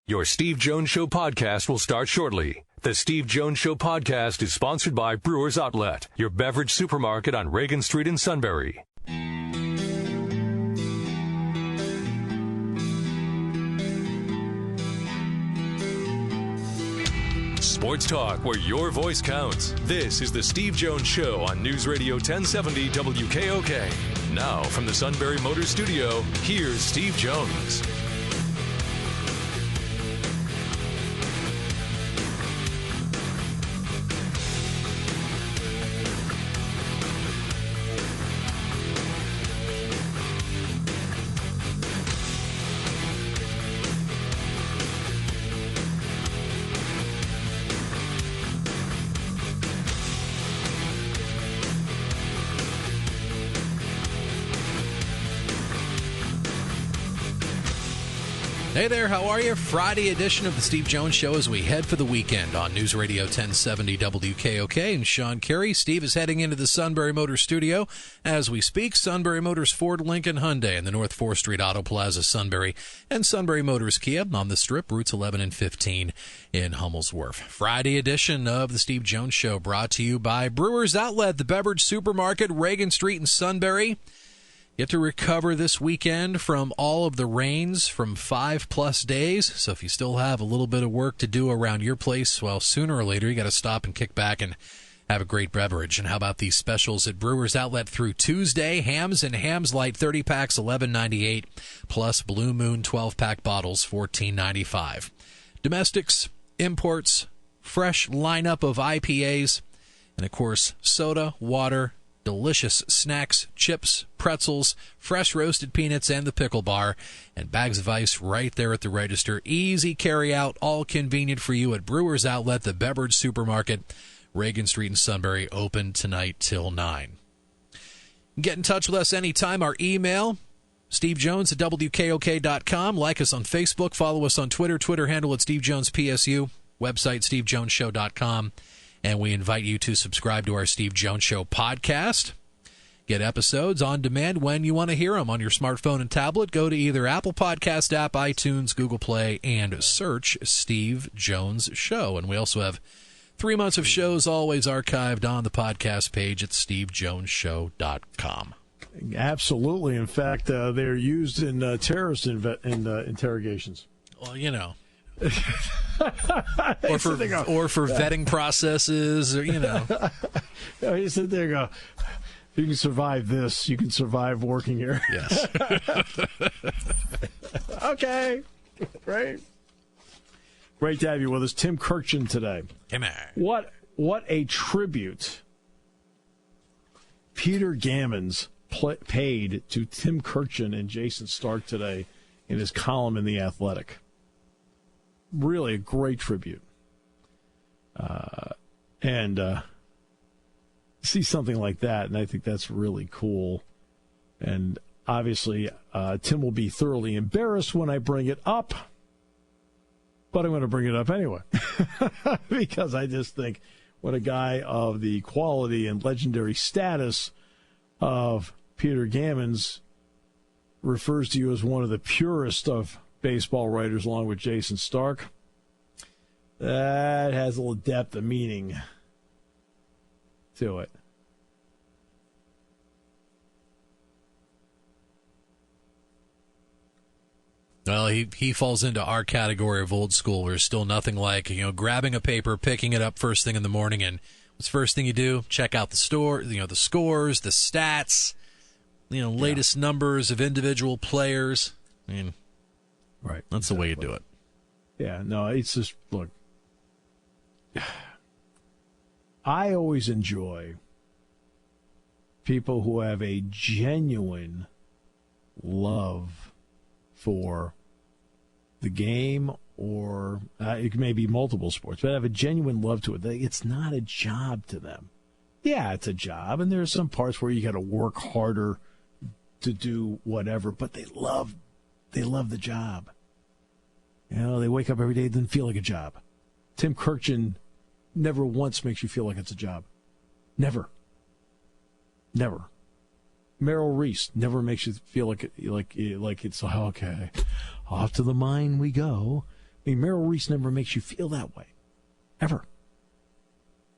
Your Steve Jones Show podcast will start shortly. The Steve Jones Show podcast is sponsored by Brewers Outlet, your beverage supermarket on Reagan Street in Sunbury. Sports talk where your voice counts. This is the Steve Jones Show on News Radio 1070 WKOK. Now from the Sunbury Motors Studio, here's Steve Jones. Hey there, how are you? Friday edition of the Steve Jones Show as we head for the weekend on News Radio 1070 WKOK. And Sean Carey. Steve is heading into the Sunbury Motors Studio as we speak. Sunbury Motors Ford, Lincoln, Hyundai in the North 4th Street Auto Plaza, Sunbury, and Sunbury Motors Kia on the Strip, routes 11 and 15 in Hummel's Wharf. Friday edition of the Steve Jones Show brought to you by Brewers Outlet, the beverage supermarket, Reagan Street in Sunbury. Get to recover this weekend from all of the rains from 5+ days. So if you still have a little bit of work to do around your place, well, sooner or later you got to stop and kick back and have a great beverage. And how about these specials at Brewers Outlet through Tuesday? Hams and Hams Light 30 packs $11.98 plus Blue Moon 12-pack bottles $14.95. Domestics, imports, fresh lineup of IPAs, and of course soda, water, delicious snacks, chips, pretzels, fresh roasted peanuts, and the pickle bar, and bags of ice right there at the register. Easy carry out, all convenient for you at Brewers Outlet, the beverage supermarket, Reagan Street in Sunbury, open tonight till 9. Get in touch with us anytime. Our email, stevejones@wkok.com. Like us on Facebook. Follow us on Twitter. Twitter handle at SteveJonesPSU. Website, stevejoneshow.com. And we invite you to subscribe to our Steve Jones Show podcast. Get episodes on demand when you want to hear them on your smartphone and tablet. Go to either Apple Podcast app, iTunes, Google Play, and search Steve Jones Show. And we also have 3 months of shows always archived on the podcast page at stevejonesshow.com. Absolutely. In fact, they're used in terrorist interrogations. Well, you know. or for vetting processes, or you know. You sit there and go, if you can survive this, you can survive working here. Yes. Okay. Great. Great to have you with us. Tim Kurkjian today. Come on. What a tribute Peter Gammons paid to Tim Kurkjian and Jason Stark today in his column in The Athletic. Really a great tribute. And see something like that, and I think that's really cool. And obviously, Tim will be thoroughly embarrassed when I bring it up, but I'm going to bring it up anyway. Because I just think what a guy of the quality and legendary status of Peter Gammons refers to you as one of the purest of baseball writers, along with Jason Stark. That has a little depth of meaning to it. Well, he falls into our category of old school. There's still nothing like, grabbing a paper, picking it up first thing in the morning, and what's the first thing you do? Check out the scores, the stats, latest numbers of individual players. I mean, right. That's the way you do it. Yeah, no, it's just, look, I always enjoy people who have a genuine love for the game, or it may be multiple sports, but have a genuine love to it. It's not a job to them. Yeah, it's a job, and there are some parts where you got to work harder to do whatever, but they love the job. They wake up every day, it doesn't feel like a job. Tim Kurkjian never once makes you feel like it's a job. Never. Merrill Reese never makes you feel like it's okay. Off to the mine we go. I mean, Merrill Reese never makes you feel that way, ever.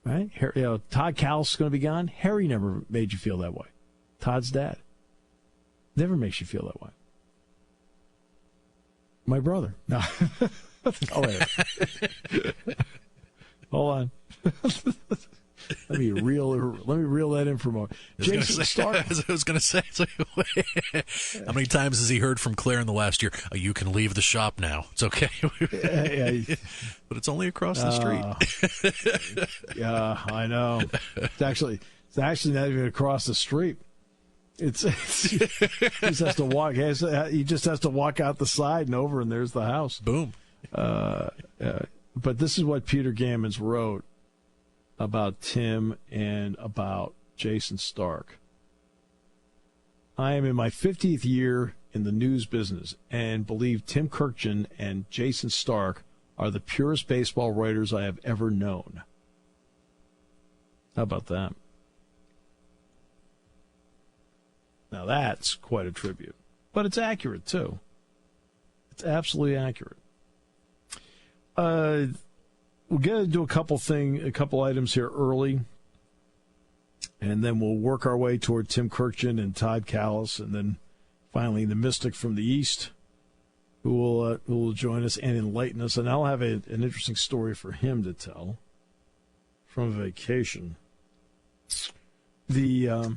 Right? Todd Cowles is going to be gone. Harry never made you feel that way. Todd's dad never makes you feel that way. My brother. No. Oh, wait. Hold on. Let me reel that in for a moment. Jason Stark. I was going to say, how many times has he heard from Claire in the last year? Oh, you can leave the shop now. It's okay. But it's only across the street. Yeah, I know. It's actually not even across the street. He just has to walk. He just has to walk out the side and over, and there's the house. Boom. But this is what Peter Gammons wrote about Tim and about Jason Stark. I am in my 50th year in the news business and believe Tim Kurkjian and Jason Stark are the purest baseball writers I have ever known. How about that? Now that's quite a tribute. But it's accurate, too. It's absolutely accurate. We'll get to do a couple items here early, and then we'll work our way toward Tim Kurkjian and Todd Cowles, and then finally the mystic from the East, who will join us and enlighten us. And I'll have an interesting story for him to tell from vacation. The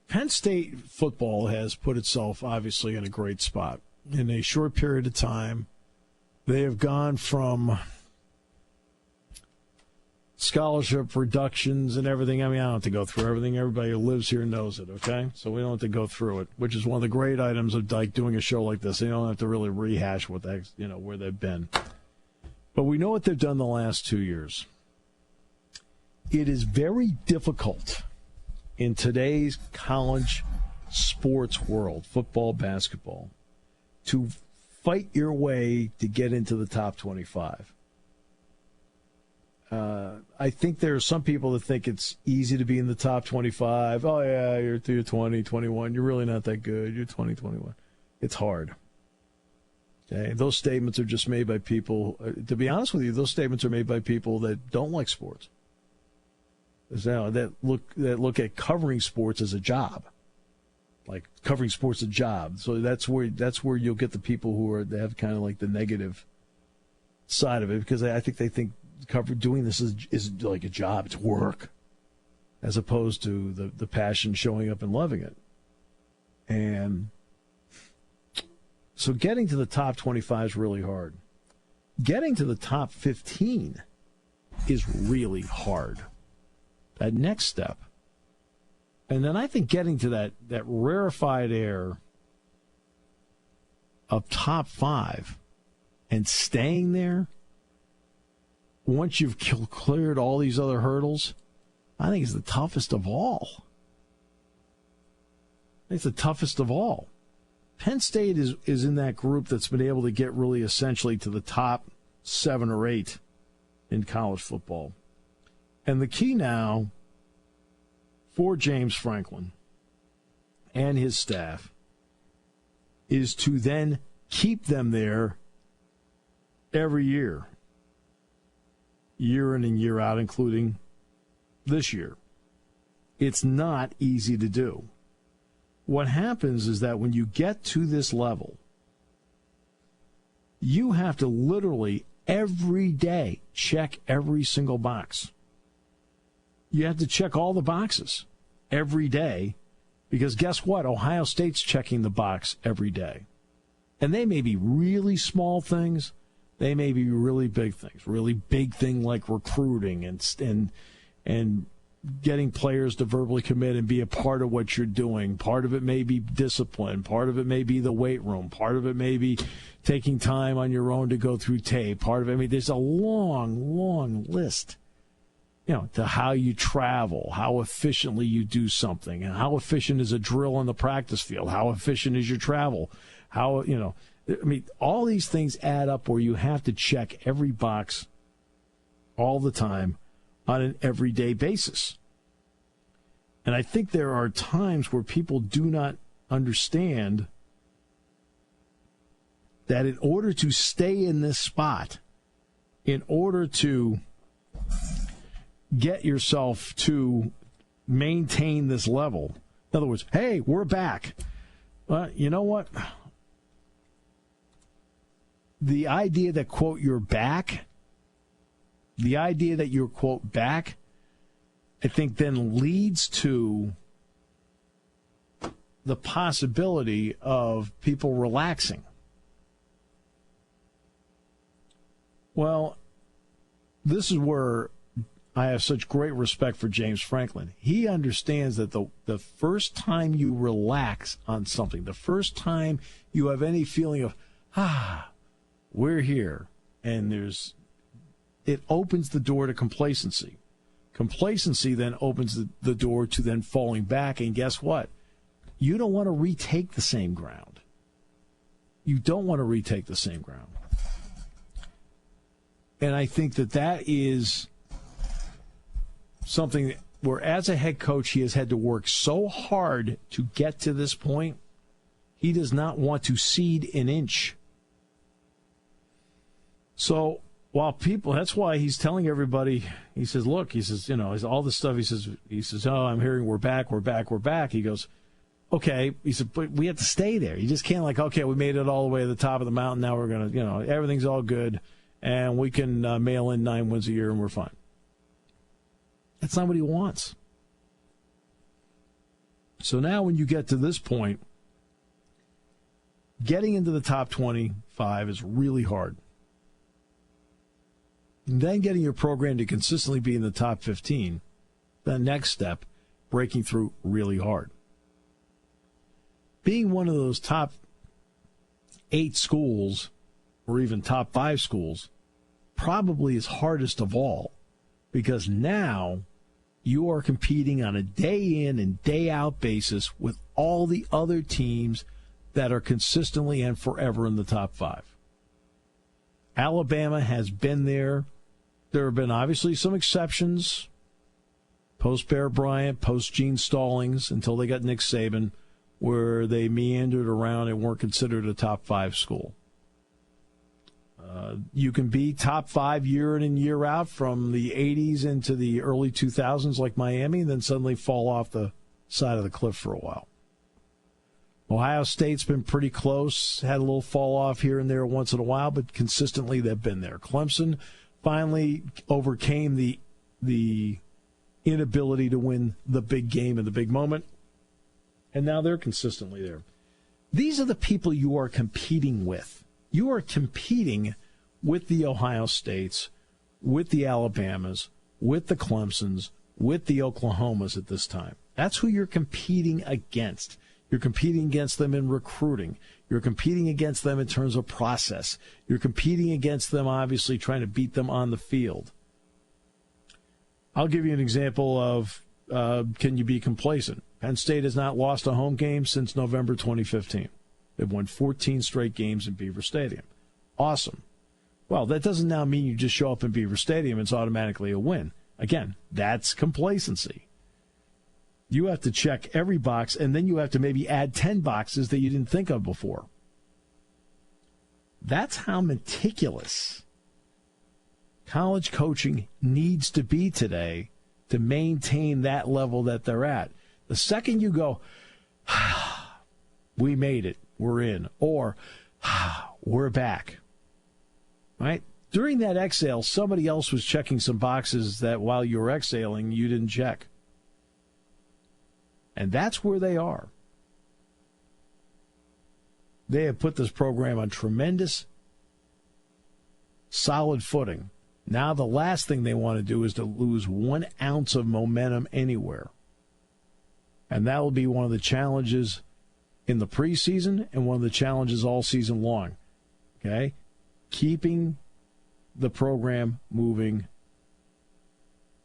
Penn State football has put itself obviously in a great spot. In a short period of time, they have gone from scholarship reductions and everything. I mean, I don't have to go through everything. Everybody who lives here knows it, okay? So we don't have to go through it, which is one of the great items of like doing a show like this. You don't have to really rehash what that, where they've been. But we know what they've done the last 2 years. It is very difficult in today's college sports world, football, basketball, to fight your way to get into the top 25. I think there are some people that think it's easy to be in the top 25. Oh, yeah, you're 20, 21. You're really not that good. You're 20, 21. It's hard. Okay? Those statements are just made by people. To be honest with you, those statements are made by people that don't like sports. That look at covering sports as a job. Like covering sports a job. So that's where you'll get the people who they have kind of like the negative side of it, because I think they think doing this is like a job, it's work, as opposed to the passion, showing up and loving it. And so getting to the top 25 is really hard. Getting to the top 15 is really hard. That next step. And then I think getting to that rarefied air of top 5 and staying there, once you've cleared all these other hurdles, I think is the toughest of all. It's the toughest of all. Penn State is in that group that's been able to get really essentially to the top 7 or 8 in college football. And the key now for James Franklin and his staff is to then keep them there every year in and year out, including this year. It's not easy to do. What happens is that when you get to this level, you have to literally every day check every single box. You have to check all the boxes every day, because guess what? Ohio State's checking the box every day. And they may be really small things. They may be really big things. Really big thing like recruiting and getting players to verbally commit and be a part of what you're doing. Part of it may be discipline. Part of it may be the weight room. Part of it may be taking time on your own to go through tape. Part of it, there's a long, long list. To how you travel, how efficiently you do something, and how efficient is a drill on the practice field, how efficient is your travel, all these things add up where you have to check every box all the time on an everyday basis. And I think there are times where people do not understand that in order to stay in this spot, in order to get yourself to maintain this level, in other words, hey, we're back. Well, you know what? The idea that, quote, you're back, the idea that you're, quote, back, I think then leads to the possibility of people relaxing. Well, this is where I have such great respect for James Franklin. He understands that the first time you relax on something, the first time you have any feeling of, we're here, and it opens the door to complacency. Complacency then opens the door to then falling back, and guess what? You don't want to retake the same ground. You don't want to retake the same ground. And I think that is something where, as a head coach, he has had to work so hard to get to this point. He does not want to cede an inch. So while people, that's why he's telling everybody, he says, look, he says, all this stuff, he says, oh, I'm hearing we're back. He goes, okay. He said, but we have to stay there. You just can't okay, we made it all the way to the top of the mountain. Now we're going to, everything's all good. And we can mail in 9 wins a year and we're fine. That's not what he wants. So now when you get to this point, getting into the top 25 is really hard. And then getting your program to consistently be in the top 15, the next step, breaking through, really hard. Being one of those top 8 schools, or even top 5 schools, probably is hardest of all, because now you are competing on a day in and day out basis with all the other teams that are consistently and forever in the top 5. Alabama has been there. There have been obviously some exceptions, post-Bear Bryant, post-Gene Stallings, until they got Nick Saban, where they meandered around and weren't considered a top 5 school. You can be top 5 year in and year out from the 80s into the early 2000s like Miami, and then suddenly fall off the side of the cliff for a while. Ohio State's been pretty close, had a little fall off here and there once in a while, but consistently they've been there. Clemson finally overcame the inability to win the big game in the big moment, and now they're consistently there. These are the people you are competing with. You are competing with the Ohio States, with the Alabamas, with the Clemsons, with the Oklahomas at this time. That's who you're competing against. You're competing against them in recruiting. You're competing against them in terms of process. You're competing against them, obviously, trying to beat them on the field. I'll give you an example of can you be complacent? Penn State has not lost a home game since November 2015. They've won 14 straight games in Beaver Stadium. Awesome. Well, that doesn't now mean you just show up in Beaver Stadium and it's automatically a win. Again, that's complacency. You have to check every box, and then you have to maybe add 10 boxes that you didn't think of before. That's how meticulous college coaching needs to be today to maintain that level that they're at. The second you go, we made it, we're in, or we're back, right? During that exhale, somebody else was checking some boxes that while you were exhaling, you didn't check. And that's where they are. They have put this program on tremendous, solid footing. Now the last thing they want to do is to lose 1 ounce of momentum anywhere. And that will be one of the challenges in the preseason and one of the challenges all season long. Okay? Keeping the program moving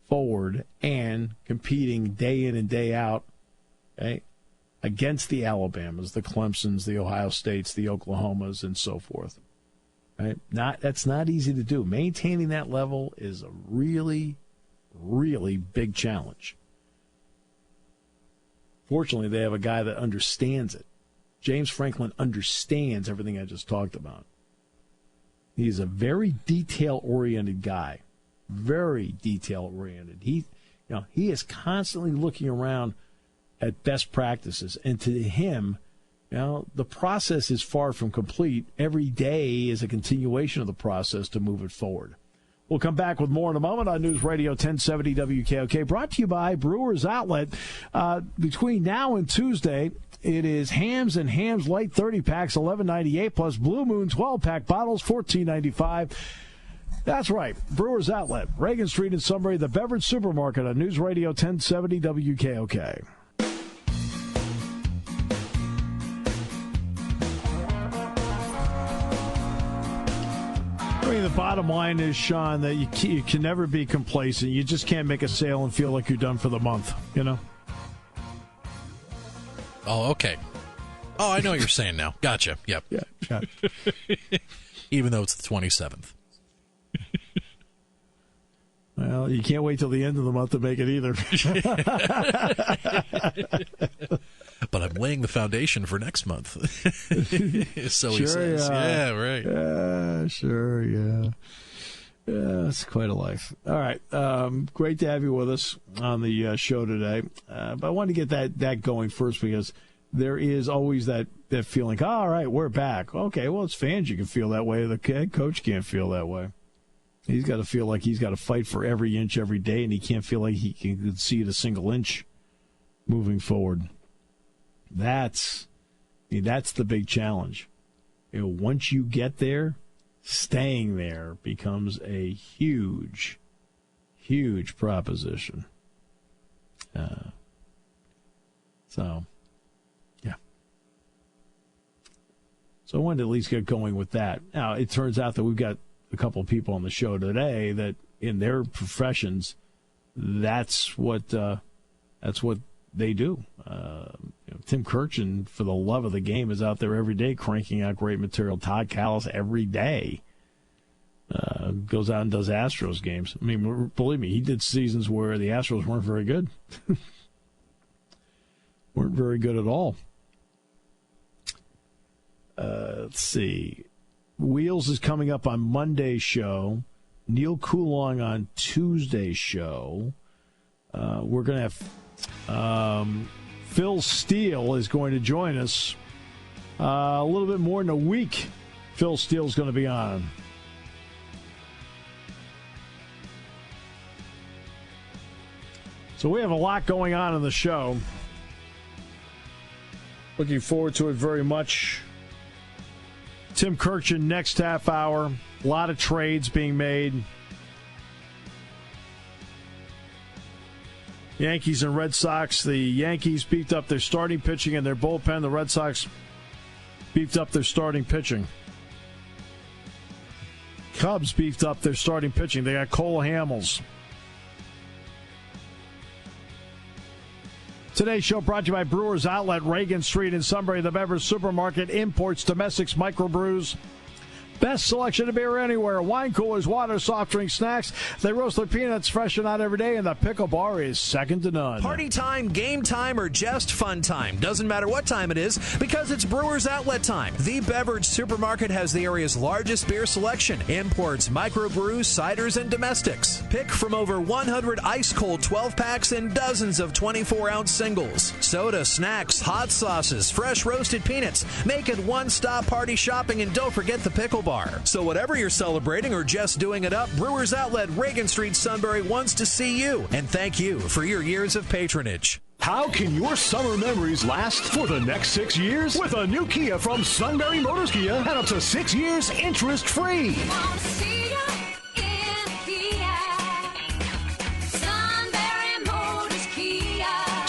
forward and competing day in and day out, okay, against the Alabamas, the Clemsons, the Ohio States, the Oklahomas, and so forth. Right? That's not easy to do. Maintaining that level is a really, really big challenge. Fortunately, they have a guy that understands it. James Franklin understands everything I just talked about. He's a very detail-oriented guy. Very detail-oriented. He is constantly looking around at best practices. And to him, the process is far from complete. Every day is a continuation of the process to move it forward. We'll come back with more in a moment on News Radio 1070 WKOK, brought to you by Brewers Outlet. Between now and Tuesday, it is Hams and Hams Light 30-packs, $11.98, plus Blue Moon 12-pack bottles, $14.95. That's right, Brewers Outlet, Reagan Street in Sunbury, the beverage supermarket on News Radio 1070 WKOK. I mean, the bottom line is, Sean, that you can never be complacent. You just can't make a sale and feel like you're done for the month, Oh, okay. Oh, I know what you're saying now. Gotcha. Yep. Yeah. Even though it's the 27th. Well, you can't wait till the end of the month to make it either. But I'm laying the foundation for next month. So he sure, says. Yeah, right. Yeah, sure, yeah. Yeah, it's quite a life. All right. Great to have you with us on the show today. But I wanted to get that going first because there is always that feeling, all right, we're back. Okay, well, as fans, you can feel that way. The head coach can't feel that way. He's got to feel like he's got to fight for every inch every day, and he can't feel like he can concede a single inch moving forward. That's the big challenge. Once you get there, staying there becomes a huge, huge proposition. So I wanted to at least get going with that. Now, it turns out that we've got a couple of people on the show today that in their professions, that's what they do. Tim Kurkjian, for the love of the game, is out there every day cranking out great material. Todd Callis every day goes out and does Astros games. I mean, believe me, he did seasons where the Astros weren't very good. Weren't very good at all. Let's see. Wheels is coming up on Monday's show. Neil Coulong on Tuesday's show. We're going to have Phil Steele is going to join us a little bit more than a week. Phil Steele's going to be on. So we have a lot going on in the show. Looking forward to it very much. Tim Kurkjian next half hour. A lot of trades being made. Yankees and Red Sox. The Yankees beefed up their starting pitching and their bullpen. The Red Sox beefed up their starting pitching. Cubs beefed up their starting pitching. They got Cole Hamels. Today's show brought to you by Brewers Outlet, Reagan Street in Sunbury, the beverage supermarket, imports, domestics, microbrews. Best selection of beer anywhere. Wine coolers, water, soft drinks, snacks. They roast their peanuts fresh and out every day, and the pickle bar is second to none. Party time, game time, or just fun time. Doesn't matter what time it is because it's Brewers Outlet time. The beverage supermarket has the area's largest beer selection. Imports, microbrews, ciders, and domestics. Pick from over 100 ice-cold 12-packs and dozens of 24-ounce singles. Soda, snacks, hot sauces, fresh roasted peanuts. Make it one-stop party shopping, and don't forget the pickle bar. So whatever you're celebrating or just doing it up, Brewers Outlet, Reagan Street, Sunbury wants to see you. And thank you for your years of patronage. How can your summer memories last for the next 6 years? With a new Kia from Sunbury Motors Kia and up to 6 years interest-free.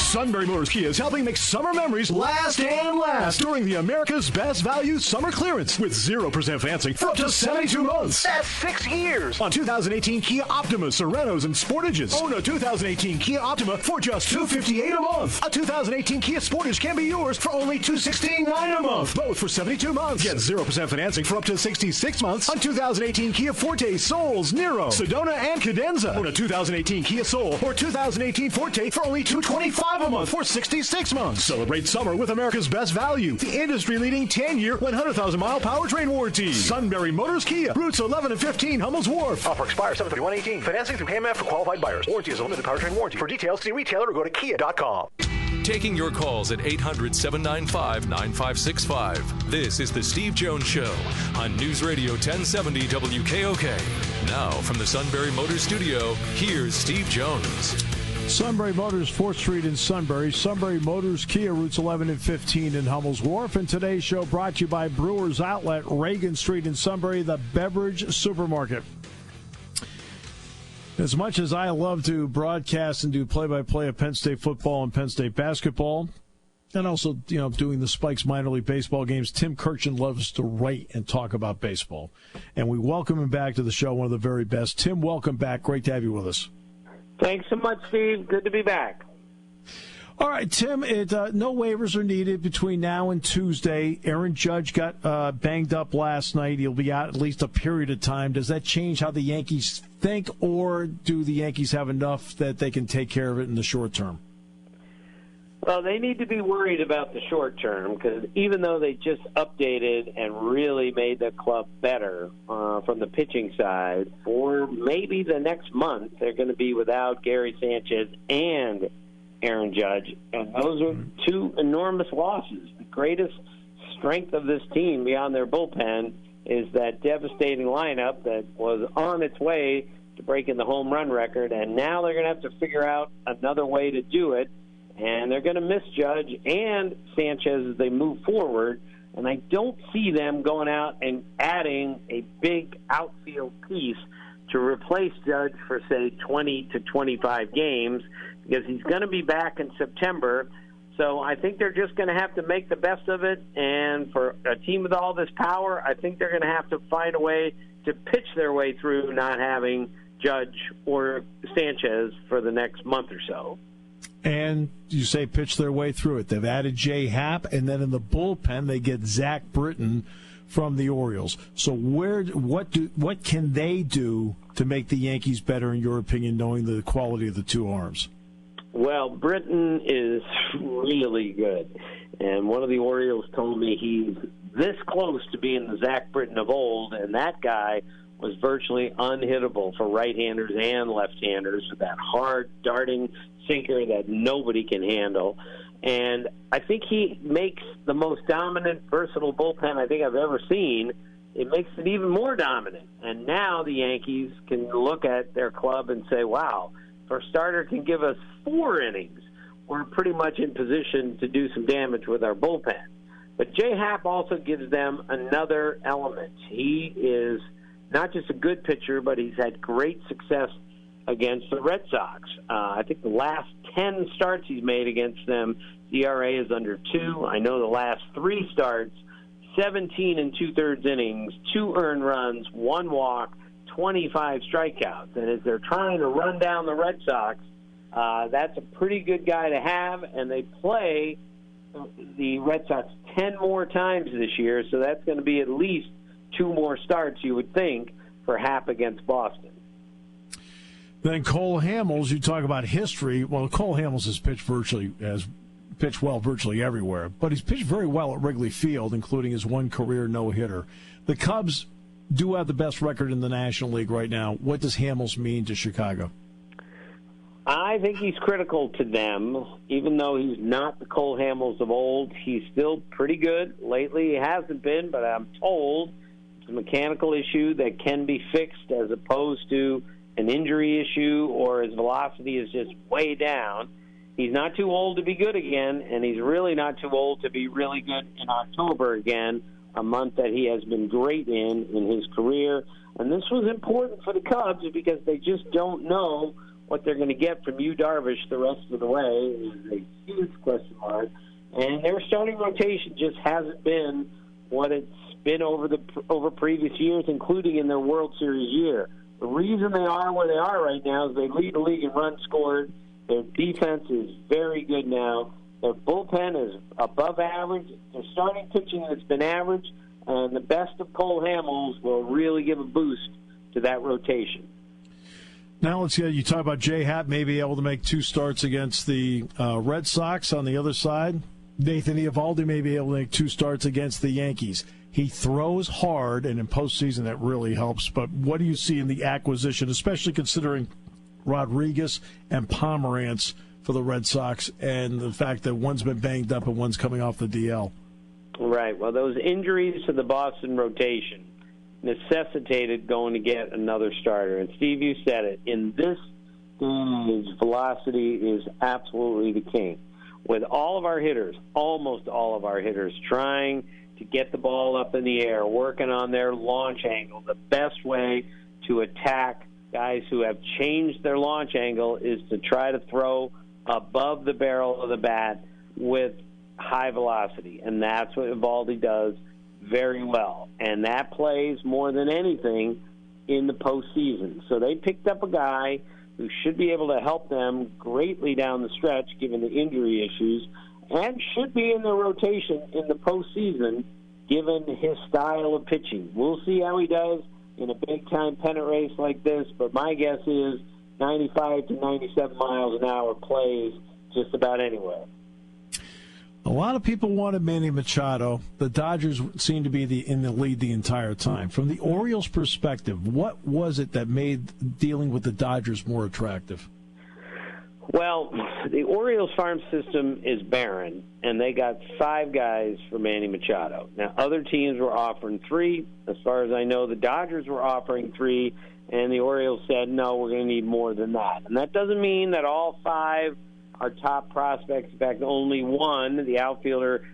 Sunbury Motors Kia is helping make summer memories last and last during the America's Best Value Summer Clearance with 0% financing for up to 72 months. That's 6 years. On 2018 Kia Optima, Serenos, and Sportages. Own a 2018 Kia Optima for just $258 a month. A 2018 Kia Sportage can be yours for only $269 a month. Both for 72 months. Get 0% financing for up to 66 months on 2018 Kia Forte, Souls, Nero, Sedona, and Cadenza. Own a 2018 Kia Soul or 2018 Forte for only $225 a a month for 66 months. Celebrate summer with America's best value. The industry-leading 10-year, 100,000-mile powertrain warranty. Sunbury Motors Kia. Routes 11 and 15, Hummel's Wharf. Offer expires 7/31/18. Financing through KMF for qualified buyers. Warranty is a limited powertrain warranty. For details, see retailer or go to kia.com. Taking your calls at 800-795-9565. This is the Steve Jones Show on News Radio 1070 WKOK. Now from the Sunbury Motors Studio, here's Steve Jones. Sunbury Motors, 4th Street in Sunbury. Sunbury Motors, Kia, routes 11 and 15 in Hummel's Wharf. And today's show brought to you by Brewers Outlet, Reagan Street in Sunbury, the beverage supermarket. As much as I love to broadcast and do play-by-play of Penn State football and Penn State basketball, and also, doing the Spikes minor league baseball games, Tim Kurkjian loves to write and talk about baseball. And we welcome him back to the show, one of the very best. Tim, welcome back. Great to have you with us. Thanks so much, Steve. Good to be back. All right, Tim, no waivers are needed between now and Tuesday. Aaron Judge got banged up last night. He'll be out at least a period of time. Does that change how the Yankees think, or do the Yankees have enough that they can take care of it in the short term? Well, they need to be worried about the short term, because even though they just updated and really made the club better from the pitching side, for maybe the next month they're going to be without Gary Sanchez and Aaron Judge, and those are two enormous losses. The greatest strength of this team beyond their bullpen is that devastating lineup that was on its way to breaking the home run record, and now they're going to have to figure out another way to do it, and they're going to miss Judge and Sanchez as they move forward, and I don't see them going out and adding a big outfield piece to replace Judge for, say, 20 to 25 games, because he's going to be back in September. So I think they're just going to have to make the best of it. And for a team with all this power, I think they're going to have to find a way to pitch their way through not having Judge or Sanchez for the next month or so. And you say pitch their way through it. They've added Jay Happ, and then in the bullpen they get Zach Britton from the Orioles. So what can they do to make the Yankees better, in your opinion, knowing the quality of the two arms? Well, Britton is really good. And one of the Orioles told me he's this close to being the Zach Britton of old, and that guy was virtually unhittable for right-handers and left-handers with that hard darting sinker that nobody can handle. And I think he makes the most dominant, versatile bullpen I think I've ever seen. It makes it even more dominant. And now the Yankees can look at their club and say, wow, if our starter can give us 4 innings, we're pretty much in position to do some damage with our bullpen. But Jay Happ also gives them another element. He is not just a good pitcher, but he's had great success against the Red Sox. I think the last 10 starts he's made against them, ERA is under 2. I know the last 3 starts, 17 and 2/3 innings, 2 earned runs, 1 walk, 25 strikeouts. And as they're trying to run down the Red Sox, that's a pretty good guy to have, and they play the Red Sox 10 more times this year, so that's going to be at least 2 more starts, you would think, for Happ against Boston. Then Cole Hamels, you talk about history. Well, Cole Hamels has pitched well virtually everywhere, but he's pitched very well at Wrigley Field, including his 1 career no-hitter. The Cubs do have the best record in the National League right now. What does Hamels mean to Chicago? I think he's critical to them. Even though he's not the Cole Hamels of old, he's still pretty good. Lately he hasn't been, but I'm told it's a mechanical issue that can be fixed as opposed to an injury issue, or his velocity is just way down. He's not too old to be good again, and he's really not too old to be really good in October again, a month that he has been great in his career. And this was important for the Cubs because they just don't know what they're going to get from Yu Darvish the rest of the way. It is a huge question mark. And their starting rotation just hasn't been what it's been over previous years, including in their World Series year. The reason they are where they are right now is they lead the league in runs scored. Their defense is very good now. Their bullpen is above average. Their starting pitching has been average. And the best of Cole Hamels will really give a boost to that rotation. Now let's get you talk about J-Happ maybe able to make 2 starts against the Red Sox on the other side. Nathan Eovaldi may be able to make 2 starts against the Yankees. He throws hard, and in postseason that really helps. But what do you see in the acquisition, especially considering Rodriguez and Pomerantz for the Red Sox and the fact that one's been banged up and one's coming off the DL? Right. Well, those injuries to the Boston rotation necessitated going to get another starter. And, Steve, you said it. In this stage, velocity is absolutely the king. With all of our hitters, almost all of our hitters, trying to get the ball up in the air, working on their launch angle, the best way to attack guys who have changed their launch angle is to try to throw above the barrel of the bat with high velocity. And that's what Eovaldi does very well. And that plays more than anything in the postseason. So they picked up a guy who should be able to help them greatly down the stretch, given the injury issues, and should be in the rotation in the postseason, given his style of pitching. We'll see how he does in a big-time pennant race like this, but my guess is 95 to 97 miles an hour plays just about anywhere. A lot of people wanted Manny Machado. The Dodgers seem to be in the lead the entire time. From the Orioles' perspective, what was it that made dealing with the Dodgers more attractive? Well, the Orioles farm system is barren, and they got 5 guys for Manny Machado. Now, other teams were offering 3. As far as I know, the Dodgers were offering 3, and the Orioles said, no, we're going to need more than that. And that doesn't mean that all 5 are top prospects. In fact, only one, the outfielder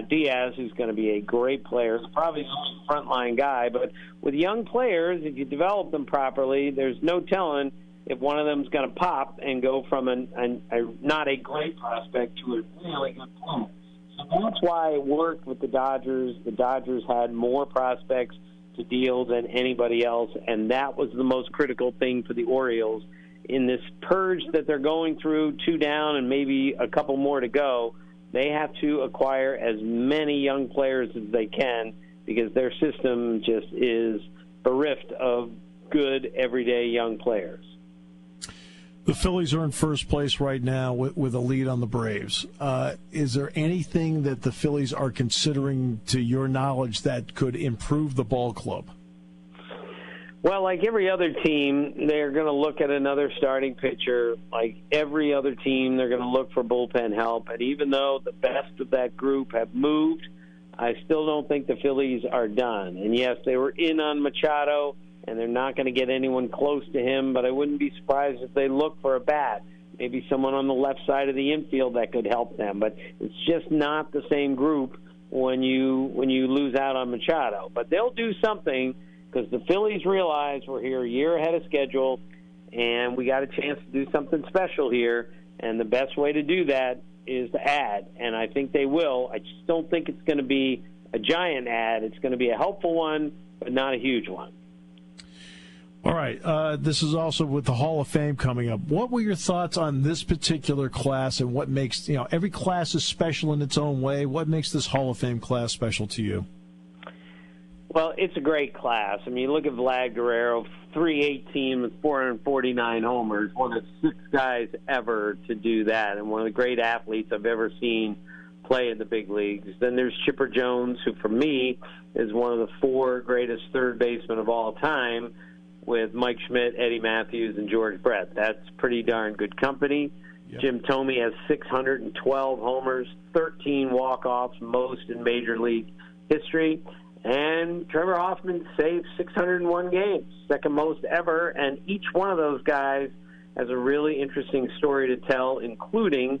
Diaz, who's going to be a great player, is probably the only frontline guy. But with young players, if you develop them properly, there's no telling if one of them is going to pop and go from not a great prospect to a really good player. So that's why it worked with the Dodgers. The Dodgers had more prospects to deal than anybody else, and that was the most critical thing for the Orioles. In this purge that they're going through, 2 down and maybe a couple more to go, they have to acquire as many young players as they can because their system just is bereft of good, everyday young players. The Phillies are in first place right now with a lead on the Braves. Is there anything that the Phillies are considering, to your knowledge, that could improve the ball club? Well, like every other team, they're going to look at another starting pitcher. Like every other team, they're going to look for bullpen help. And even though the best of that group have moved, I still don't think the Phillies are done. And, yes, they were in on Machado, and they're not going to get anyone close to him, but I wouldn't be surprised if they look for a bat, maybe someone on the left side of the infield that could help them. But it's just not the same group when you lose out on Machado. But they'll do something, because the Phillies realize we're here a year ahead of schedule, and we got a chance to do something special here, and the best way to do that is to add, and I think they will. I just don't think it's going to be a giant add. It's going to be a helpful one, but not a huge one. All right. This is also with the Hall of Fame coming up. What were your thoughts on this particular class, and what makes, every class is special in its own way. What makes this Hall of Fame class special to you? Well, it's a great class. I mean, you look at Vlad Guerrero, 318 with 449 homers, one of 6 guys ever to do that, and one of the great athletes I've ever seen play in the big leagues. Then there's Chipper Jones, who for me is one of the 4 greatest third basemen of all time, with Mike Schmidt, Eddie Matthews, and George Brett. That's pretty darn good company. Yep. Jim Thome has 612 homers, 13 walk-offs, most in Major League history. And Trevor Hoffman saved 601 games, second most ever. And each one of those guys has a really interesting story to tell, including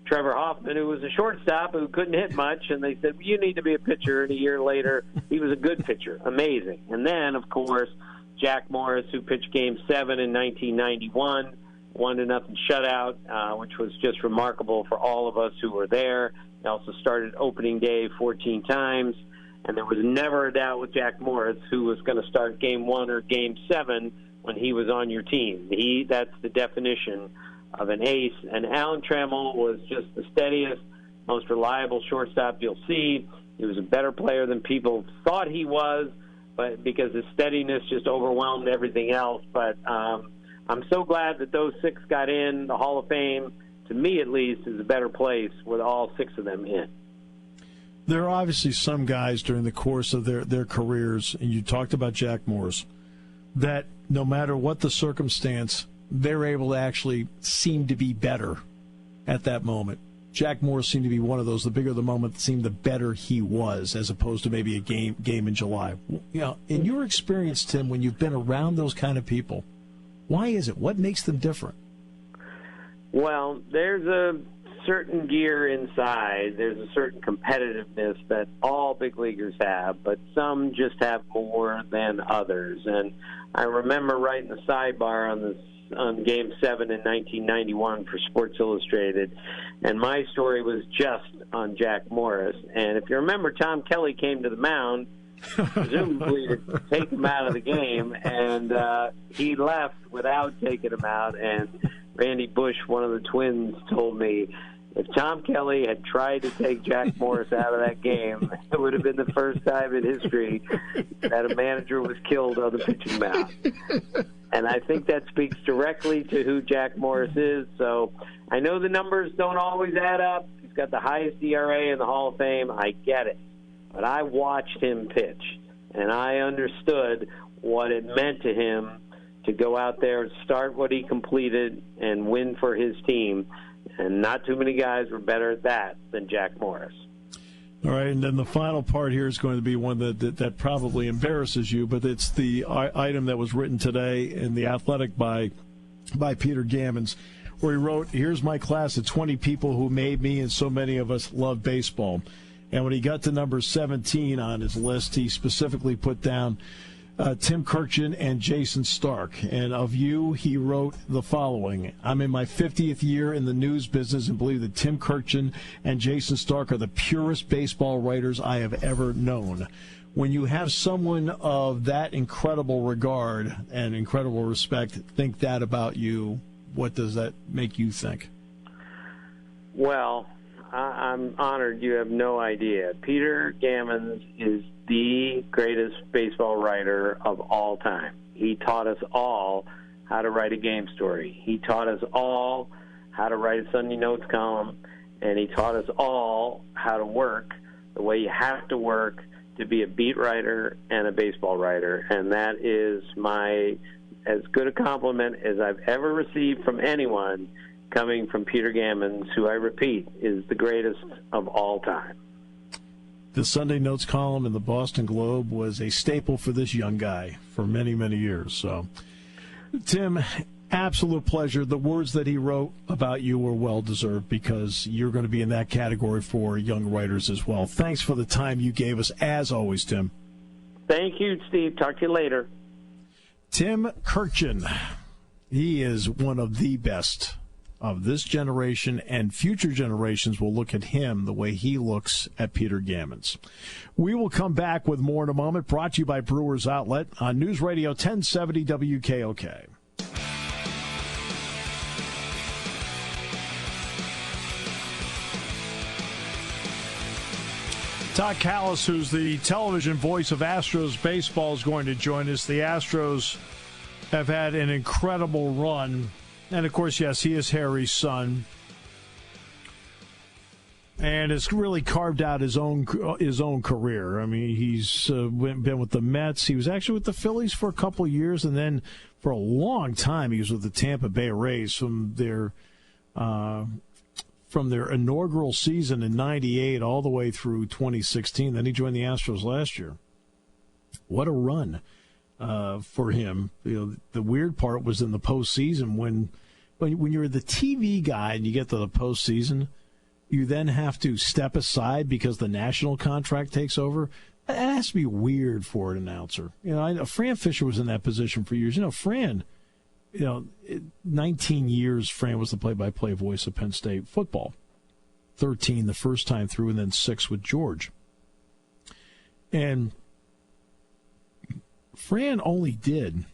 Trevor Hoffman, who was a shortstop who couldn't hit much. And they said, you need to be a pitcher. And a year later, he was a good pitcher. Amazing. And then, of course, Jack Morris, who pitched Game 7 in 1991, 1-0 shutout, which was just remarkable for all of us who were there. He also started opening day 14 times. And there was never a doubt with Jack Morris who was going to start Game 1 or Game 7 when he was on your team. That's the definition of an ace. And Alan Trammell was just the steadiest, most reliable shortstop you'll see. He was a better player than people thought he was, but because his steadiness just overwhelmed everything else. But I'm so glad that those 6 got in. The Hall of Fame, to me at least, is a better place with all 6 of them in. There are obviously some guys during the course of their careers, and you talked about Jack Morris, that no matter what the circumstance, they're able to actually seem to be better at that moment. Jack Morris seemed to be one of those. The bigger the moment seemed, the better he was, as opposed to maybe a game in July. In your experience, Tim, when you've been around those kind of people, why is it? What makes them different? Well, there's a certain gear inside. There's a certain competitiveness that all big leaguers have, but some just have more than others. And I remember writing the sidebar on Game 7 in 1991 for Sports Illustrated, and my story was just on Jack Morris. And if you remember, Tom Kelly came to the mound, presumably to take him out of the game, and he left without taking him out. And Randy Bush, one of the Twins, told me if Tom Kelly had tried to take Jack Morris out of that game, it would have been the first time in history that a manager was killed on the pitching mound. And I think that speaks directly to who Jack Morris is. So I know the numbers don't always add up. He's got the highest ERA in the Hall of Fame. I get it. But I watched him pitch, and I understood what it meant to him to go out there and start what he completed and win for his team. And not too many guys were better at that than Jack Morris. All right, and then the final part here is going to be one that probably embarrasses you, but it's the item that was written today in The Athletic by Peter Gammons, where he wrote, "Here's my class of 20 people who made me and so many of us love baseball." And when he got to number 17 on his list, he specifically put down Tim Kurkjian and Jason Stark. And of you, he wrote the following: "I'm in my 50th year in the news business and believe that Tim Kurkjian and Jason Stark are the purest baseball writers I have ever known." When you have someone of that incredible regard and incredible respect think that about you, what does that make you think? Well, I'm honored. You have no idea. Peter Gammons is the greatest baseball writer of all time. He taught us all how to write a game story. He taught us all how to write a Sunday Notes column, and he taught us all how to work the way you have to work to be a beat writer and a baseball writer. And that is as good a compliment as I've ever received from anyone, coming from Peter Gammons, who, I repeat, is the greatest of all time. The Sunday Notes column in the Boston Globe was a staple for this young guy for many, many years. So, Tim, absolute pleasure. The words that he wrote about you were well-deserved, because you're going to be in that category for young writers as well. Thanks for the time you gave us, as always, Tim. Thank you, Steve. Talk to you later. Tim Kurkjian. He is one of the best of this generation, and future generations will look at him the way he looks at Peter Gammons. We will come back with more in a moment, brought to you by Brewers Outlet on News Radio 1070 WKOK. Todd Callis, who's the television voice of Astros baseball, is going to join us. The Astros have had an incredible run. And, of course, yes, he is Harry's son, and has really carved out his own career. I mean, he's been with the Mets. He was actually with the Phillies for a couple of years, and then for a long time he was with the Tampa Bay Rays from their inaugural season in '98 all the way through 2016. Then he joined the Astros last year. What a run for him. The weird part was in the postseason when you're the TV guy and you get to the postseason, you then have to step aside because the national contract takes over. That has to be weird for an announcer. Fran Fisher was in that position for years. Fran, 19 years Fran was the play-by-play voice of Penn State football. 13 the first time through, and then 6 with George. And Fran only did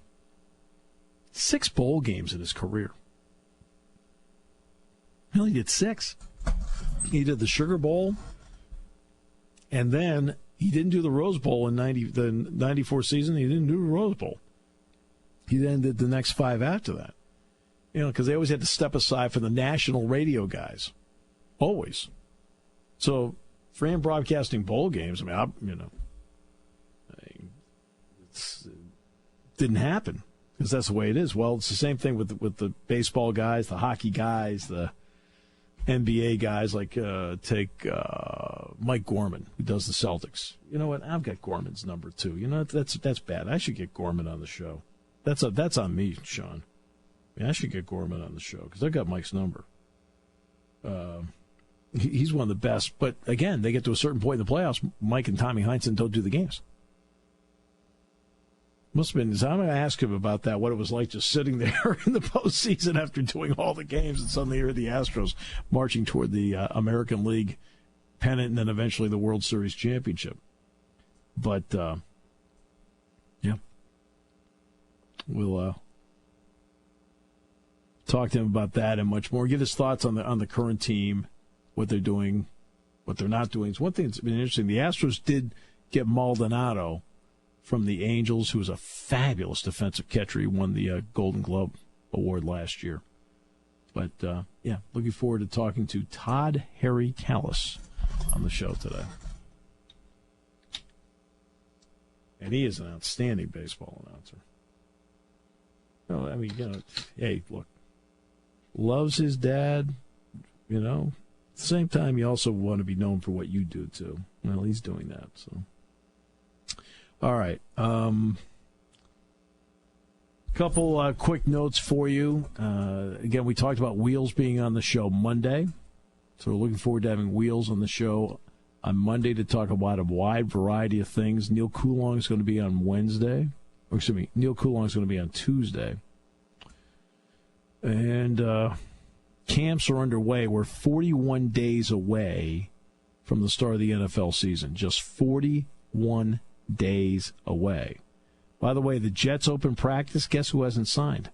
6 bowl games in his career. He only did 6. He did the Sugar Bowl, and then he didn't do the Rose Bowl in the 94 season. He didn't do the Rose Bowl. He then did the next 5 after that. because they always had to step aside for the national radio guys. Always. So, for him broadcasting bowl games, it didn't happen because that's the way it is. Well, it's the same thing with the baseball guys, the hockey guys, the NBA guys, like take Mike Gorman, who does the Celtics. You know what? I've got Gorman's number too. You know, that's bad. I should get Gorman on the show. That's on me, Sean. I should get Gorman on the show because I've got Mike's number. He's one of the best. But again, they get to a certain point in the playoffs, Mike and Tommy Heinsohn don't do the games. Must have been. I'm going to ask him about that, what it was like just sitting there in the postseason after doing all the games and suddenly hear the Astros marching toward the American League pennant and then eventually the World Series championship. But, yeah. We'll talk to him about that and much more. Get his thoughts on the current team, what they're doing, what they're not doing. It's one thing that's been interesting. The Astros did get Maldonado from the Angels, who was a fabulous defensive catcher. He won the Golden Glove Award last year. But, yeah, looking forward to talking to Todd Harry Callis on the show today. And he is an outstanding baseball announcer. No, I mean, hey, look, loves his dad, At the same time, you also want to be known for what you do, too. Well, he's doing that, so. All right. Couple quick notes for you. Again, we talked about Wheels being on the show Monday. So we're looking forward to having Wheels on the show on Monday to talk about a wide variety of things. Neil Coulong is going to be on Wednesday. Or excuse me, Neil Coulong is going to be on Tuesday. And camps are underway. We're 41 days away from the start of the NFL season. Just 41 days away. By the way, the Jets open practice, guess who hasn't signed?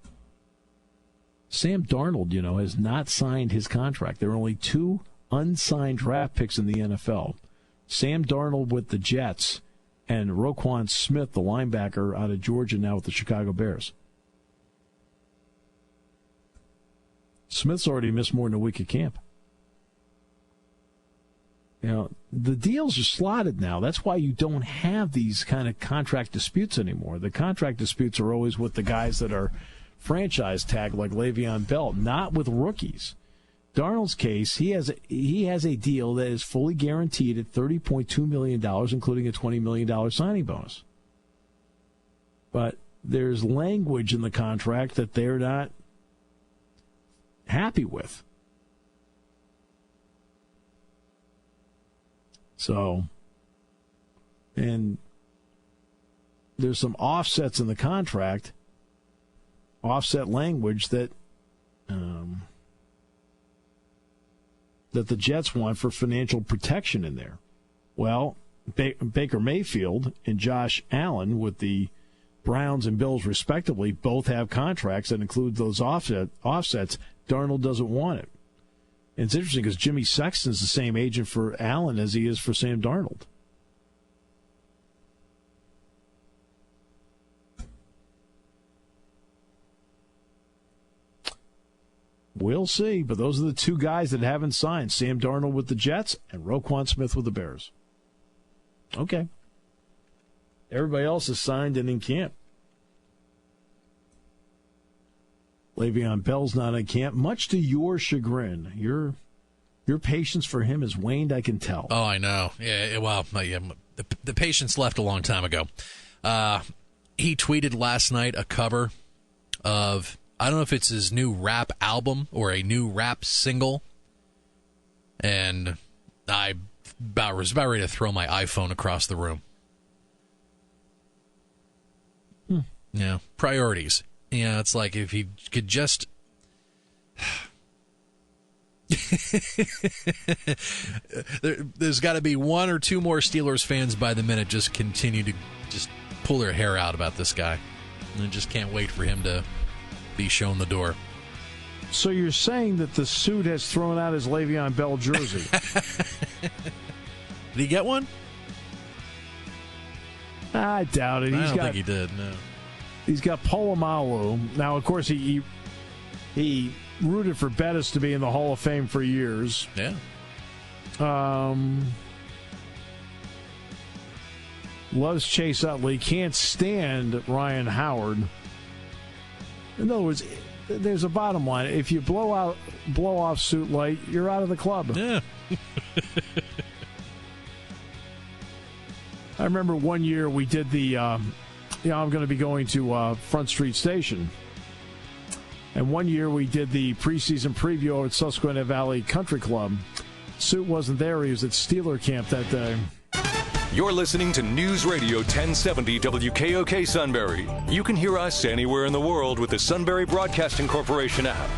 Sam Darnold, has not signed his contract. There are only 2 unsigned draft picks in the NFL. Sam Darnold with the Jets and Roquan Smith, the linebacker out of Georgia, now with the Chicago Bears. Smith's already missed more than a week of camp. The deals are slotted now. That's why you don't have these kind of contract disputes anymore. The contract disputes are always with the guys that are franchise tagged, like Le'Veon Bell, not with rookies. Darnold's case, he has a deal that is fully guaranteed at $30.2 million, including a $20 million signing bonus. But there's language in the contract that they're not happy with. So, and there's some offsets in the contract, offset language that that the Jets want for financial protection in there. Well, Baker Mayfield and Josh Allen with the Browns and Bills respectively both have contracts that include those offsets. Darnold doesn't want it. And it's interesting because Jimmy Sexton's the same agent for Allen as he is for Sam Darnold. We'll see, but those are the 2 guys that haven't signed. Sam Darnold with the Jets and Roquan Smith with the Bears. Okay. Everybody else is signed and in camp. Le'Veon Bell's not in camp, much to your chagrin. Your patience for him has waned, I can tell. Oh, I know. Yeah, well, the patience left a long time ago. He tweeted last night a cover of, I don't know if it's his new rap album or a new rap single, and I was about ready to throw my iPhone across the room. Yeah, priorities. Yeah, it's like if he could just... There's got to be 1 or 2 more Steelers fans by the minute just continue to just pull their hair out about this guy. And I just can't wait for him to be shown the door. So you're saying that the suit has thrown out his Le'Veon Bell jersey? Did he get one? I doubt it. I don't think he did, no. He's got Polamalu. Now, of course, he He rooted for Bettis to be in the Hall of Fame for years. Yeah. Loves Chase Utley. Can't stand Ryan Howard. In other words, there's a bottom line. If you blow off Suit Light, you're out of the club. Yeah. I remember one year we did the, I'm going to be going to Front Street Station. And one year we did the preseason preview at Susquehanna Valley Country Club. Suit wasn't there. He was at Steeler camp that day. You're listening to News Radio 1070 WKOK Sunbury. You can hear us anywhere in the world with the Sunbury Broadcasting Corporation app.